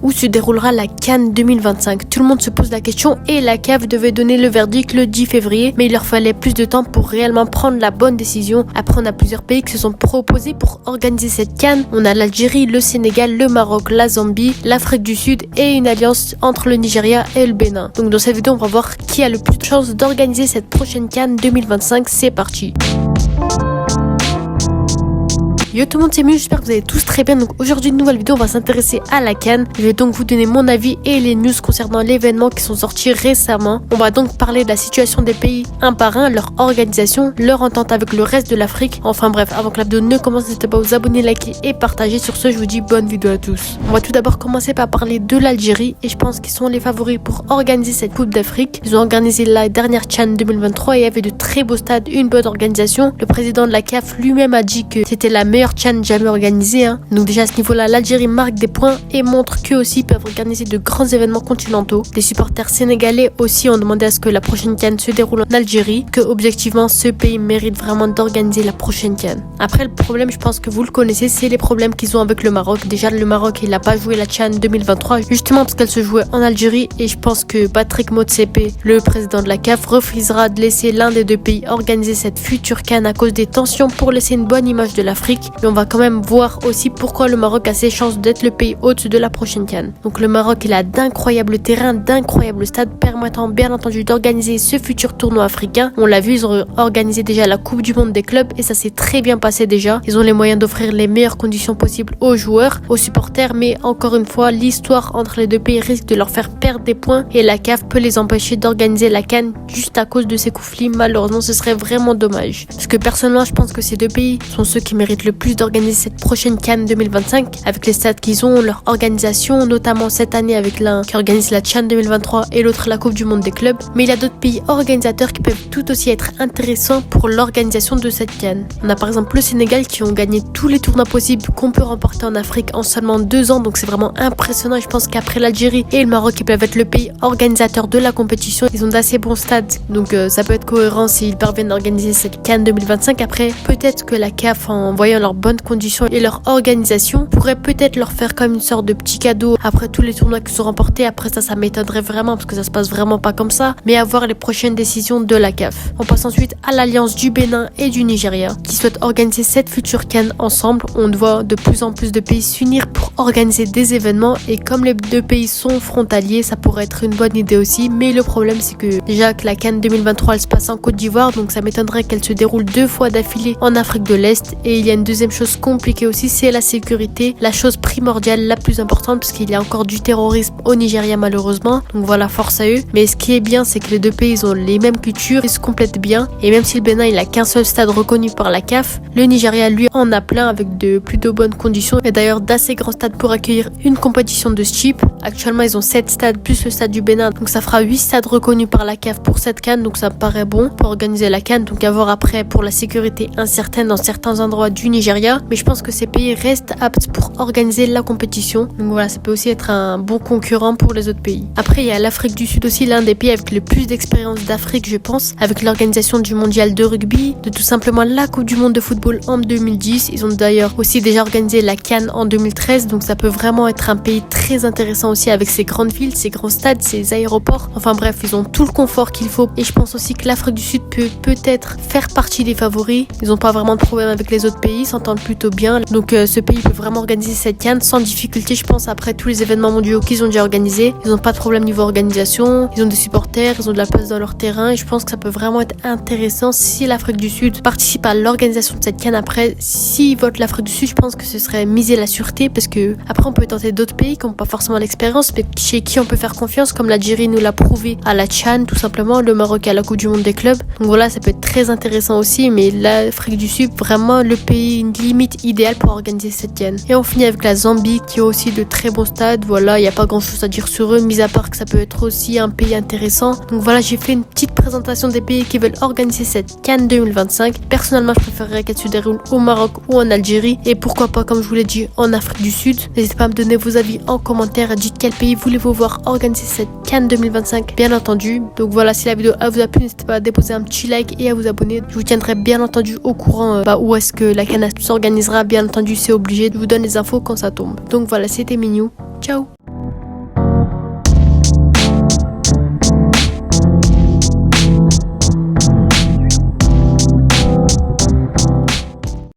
où se déroulera la CAN 2025. Tout le monde se pose la question et la CAF devait donner le verdict le 10 février, mais il leur fallait plus de temps pour réellement prendre la bonne décision. Après, on a plusieurs pays qui se sont proposés pour organiser cette CAN. On a l'Algérie, le Sénégal, le Maroc, la Zambie, l'Afrique du Sud et une alliance entre le Nigeria et le Bénin. Donc dans cette vidéo, on va voir qui a le plus de chances d'organiser cette prochaine CAN 2025. C'est parti. Yo tout le monde, c'est Miu, j'espère que vous allez tous très bien. Donc aujourd'hui, une nouvelle vidéo, on va s'intéresser à la CAN. Je vais donc vous donner mon avis et les news concernant l'événement qui sont sortis récemment. On va donc parler de la situation des pays un par un, leur organisation, leur entente avec le reste de l'Afrique. Enfin bref, avant que la vidéo ne commence, n'hésitez pas à vous abonner, liker et partager. Sur ce, je vous dis bonne vidéo à tous. On va tout d'abord commencer par parler de l'Algérie et je pense qu'ils sont les favoris pour organiser cette Coupe d'Afrique. Ils ont organisé la dernière CAN 2023 et il y avait de très beaux stades, une bonne organisation. Le président de la CAF lui-même a dit que c'était la meilleure CAN jamais organisée. Donc déjà à ce niveau-là, l'Algérie marque des points et montre qu'eux aussi peuvent organiser de grands événements continentaux. Les supporters sénégalais aussi ont demandé à ce que la prochaine CAN se déroule en Algérie, que objectivement ce pays mérite vraiment d'organiser la prochaine CAN. Après le problème, je pense que vous le connaissez, c'est les problèmes qu'ils ont avec le Maroc. Déjà le Maroc, il n'a pas joué la CAN 2023 justement parce qu'elle se jouait en Algérie et je pense que Patrick Motsepe, le président de la CAF, refusera de laisser l'un des deux pays organiser cette future CAN à cause des tensions pour laisser une bonne image de l'Afrique. Mais on va quand même voir aussi pourquoi le Maroc a ses chances d'être le pays hôte de la prochaine CAN. Donc le Maroc, il a d'incroyables terrains, d'incroyables stades permettant bien entendu d'organiser ce futur tournoi africain. On l'a vu, ils ont organisé déjà la Coupe du Monde des clubs et ça s'est très bien passé déjà. Ils ont les moyens d'offrir les meilleures conditions possibles aux joueurs, aux supporters, mais encore une fois, l'histoire entre les deux pays risque de leur faire perdre des points et la CAF peut les empêcher d'organiser la CAN juste à cause de ces conflits. Malheureusement, ce serait vraiment dommage. Parce que personnellement, je pense que ces deux pays sont ceux qui méritent le plus d'organiser cette prochaine CAN 2025 avec les stades qu'ils ont, leur organisation, notamment cette année avec l'un qui organise la CAN 2023 et l'autre la Coupe du Monde des clubs. Mais il y a d'autres pays organisateurs qui peuvent tout aussi être intéressants pour l'organisation de cette CAN. On a par exemple le Sénégal qui ont gagné tous les tournois possibles qu'on peut remporter en Afrique en seulement 2 ans, donc c'est vraiment impressionnant. Et je pense qu'après l'Algérie et le Maroc, ils peuvent être le pays organisateur de la compétition. Ils ont d'assez bons stades, donc ça peut être cohérent s'ils parviennent à organiser cette CAN 2025. Après, peut-être que la CAF, en voyant leurs bonnes conditions et leur organisation, pourrait peut-être leur faire comme une sorte de petit cadeau après tous les tournois qu'ils ont remportés. Après ça m'étonnerait vraiment parce que ça se passe vraiment pas comme ça, mais à voir les prochaines décisions de la CAF. On passe ensuite à l'alliance du Bénin et du Nigeria qui souhaitent organiser cette future CAN ensemble. On voit de plus en plus de pays s'unir pour organiser des événements et comme les deux pays sont frontaliers, ça pourrait être une bonne idée aussi, mais le problème c'est que déjà que la CAN 2023 elle se passe en Côte d'Ivoire, donc ça m'étonnerait qu'elle se déroule 2 fois d'affilée en Afrique de l'Est. Et il y a une deuxième chose compliquée aussi, c'est la sécurité, la chose primordiale, la plus importante, parce qu'il y a encore du terrorisme au Nigeria malheureusement, donc voilà, force à eux. Mais ce qui est bien, c'est que les deux pays ils ont les mêmes cultures, ils se complètent bien, et même si le Bénin il a qu'un seul stade reconnu par la CAF, le Nigeria lui en a plein avec de plutôt bonnes conditions et d'ailleurs d'assez grands stades pour accueillir une compétition de ce type. Actuellement ils ont 7 stades plus le stade du Bénin, donc ça fera 8 stades reconnus par la CAF pour cette CAN, donc ça me paraît bon pour organiser la CAN. Donc à voir après pour la sécurité incertaine dans certains endroits du Nigeria, mais je pense que ces pays restent aptes pour organiser la compétition, donc voilà, ça peut aussi être un bon concurrent pour les autres pays. Après il y a l'Afrique du Sud aussi, l'un des pays avec le plus d'expérience d'Afrique je pense, avec l'organisation du mondial de rugby, de tout simplement la Coupe du Monde de football en 2010. Ils ont d'ailleurs aussi déjà organisé la CAN en 2013, donc ça peut vraiment être un pays très intéressant aussi avec ses grandes villes, ses grands stades, ses aéroports, enfin bref, ils ont tout le confort qu'il faut et je pense aussi que l'Afrique du Sud peut peut-être faire partie des favoris. Ils n'ont pas vraiment de problème avec les autres pays, s'entendent plutôt bien, donc ce pays peut vraiment organiser cette CAN sans difficulté je pense après tous les événements mondiaux qu'ils ont déjà organisés. Ils n'ont pas de problème niveau organisation, ils ont des supporters, ils ont de la place dans leur terrain et je pense que ça peut vraiment être intéressant si l'Afrique du Sud participe à l'organisation de cette CAN. Après, s'ils votent l'Afrique du Sud, je pense que ce serait miser la sûreté parce que après on peut tenter d'autres pays qui n'ont pas forcément l'expérience mais chez qui on peut faire confiance, comme l'Algérie nous l'a prouvé à la CAN tout simplement, le Maroc à la Coupe du Monde des clubs, donc voilà, ça peut être très intéressant aussi. Mais l'Afrique du Sud, vraiment le pays limite idéal pour organiser cette CAN. Et on finit avec la Zambie qui a aussi de très bons stades. Voilà, il n'y a pas grand chose à dire sur eux, mis à part que ça peut être aussi un pays intéressant. Donc voilà, j'ai fait une petite présentation des pays qui veulent organiser cette CAN 2025. Personnellement, je préférerais qu'elle se déroule au Maroc ou en Algérie et pourquoi pas, comme je vous l'ai dit, en Afrique du Sud. N'hésitez pas à me donner vos avis en commentaire. Dites quel pays voulez-vous voir organiser cette CAN 2025, bien entendu. Donc voilà, si la vidéo vous a plu, n'hésitez pas à déposer un petit like et à vous abonner. Je vous tiendrai bien entendu au courant où est-ce que la CAN s'organisera. Bien entendu, c'est obligé, je vous donne les infos quand ça tombe. Donc voilà, c'était Miu. Ciao.